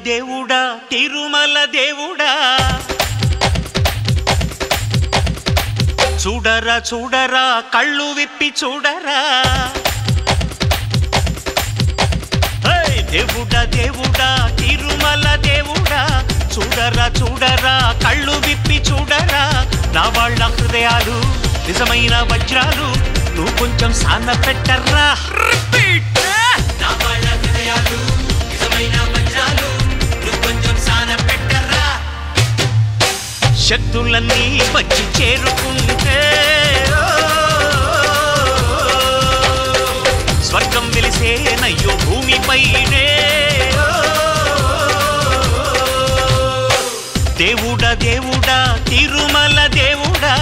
దేవుడా తిరుమల దేవుడా చూడరా చూడరా కళ్ళు విప్పి చూడరా దేవుడా దేవుడా తిరుమల దేవుడా చూడరా చూడరా కళ్ళు విప్పి చూడరా నా వాళ్ళ హృదయాలు నిజమైన వజ్రాలు నువ్వు కొంచెం సాన పెట్టర్రా నా వాళ్ళ హృదయాలు నిజమైన వజ్రాలు నువ్వు కొంచెం సాన పెట్టర్రా శక్తులన్నీ వచ్చి చేరుకుంటే స్వర్గం వెలిసేనయ్యో భూమిపైనే దేవుడా దేవుడా తిరుమల దేవుడా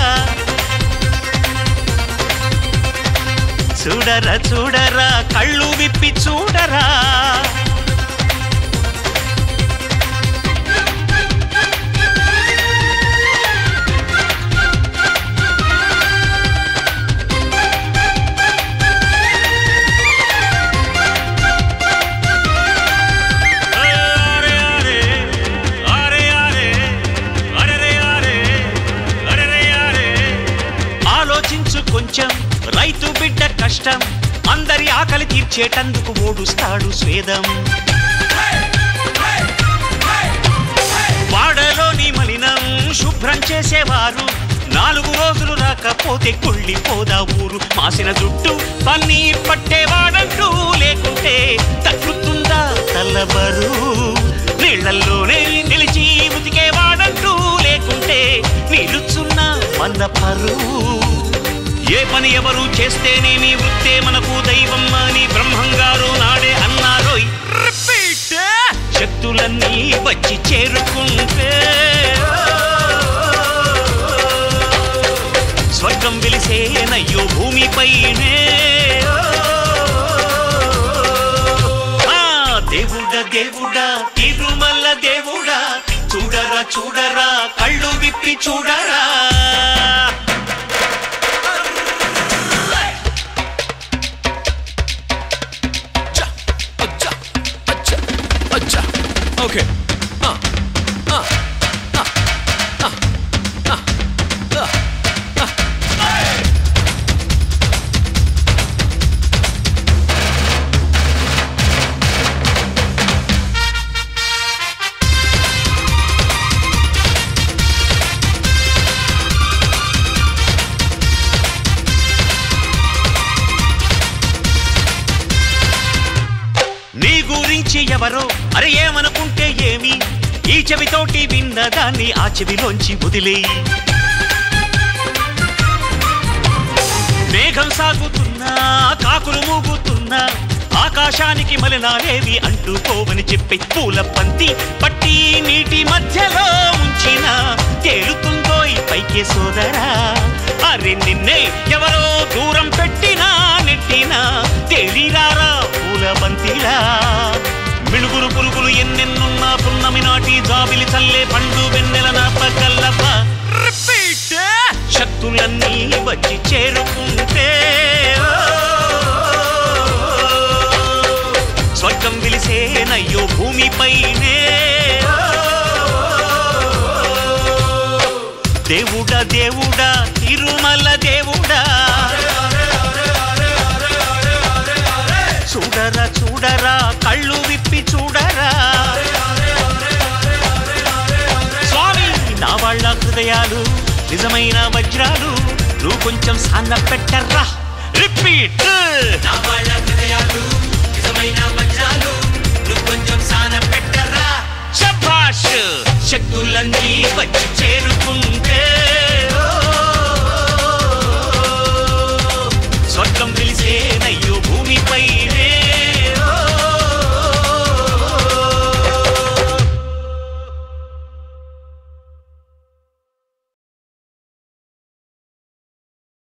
చూడరా చూడరా కళ్ళు విప్పి చూడరా కొంచెం రైతు బిడ్డ కష్టం అందరి ఆకలి తీర్చేటందుకు ఓడుస్తాడు స్వేదం వాడలోని మలినం శుభ్రం చేసేవారు 4 రోజులు రాకపోతే కుళ్ళిపోదా ఊరు మాసిన జుట్టు పన్నీర్ పట్టేవాడంటూ లేకుంటే తగ్గుతుందా తల్లబరు నీళ్లల్లోనే నిలిచి ఉతికేవాడంటూ లేకుంటే నిలుచున్న వందపరు ఏ పని ఎవరు చేస్తేనేమి వృత్తే మనకు దైవం అని బ్రహ్మంగారు నాడే అన్నారోయ్ శక్తులన్నీ వచ్చి చేరుకుంటే స్వర్గం వెలిసేనయ్యో భూమిపైనే దేవుడా దేవుడా తిరుమల దేవుడా చూడరా చూడరా కళ్ళు విప్పి చూడరా Okay. నీ గురించి ఎవరో అరే ఏమనుకుంటే ఏమి ఈ చెవితోటి విన్నదాన్ని ఆ చెవిలోంచి వదిలేయి మేఘం సాగుతున్నా కాకులు మూగుతున్నా ఆకాశానికి మలినాలేవి అంటుకోవని చెప్పి పూల పంతి పట్టి నీటి మధ్యలో ఉంచిన తేలుతుందో ఈ పైకే సోదరా అరే నిన్నే ఎవరో దూరం పెట్టినా నెట్టినా తేలిరారా పూల బంతిలా మిడుగురు పురుగులు ఎన్నెన్నున్నా పున్నమి నాటి జాబిలి చల్లే పండు వెన్నెల నాపకల్లప శక్తులన్నీ వచ్చి చేరుకుంటే స్వర్గం వెలిసేనయ్యో భూమిపైనే దేవుడా దేవుడా తిరుమల దేవుడా చూడరా చూడరా కళ్ళు విప్పి చూడరా స్వామి నా వాళ్ళ హృదయాలు నిజమైన వజ్రాలు నువ్వు కొంచెం సాన పెట్టర్రా రిపీట్ నా వాళ్ళ హృదయాలు నిజమైన వజ్రాలు నువ్వు కొంచెం సాన పెట్టర్రా శభాష్ శక్తులన్నీ వచ్చి చేరు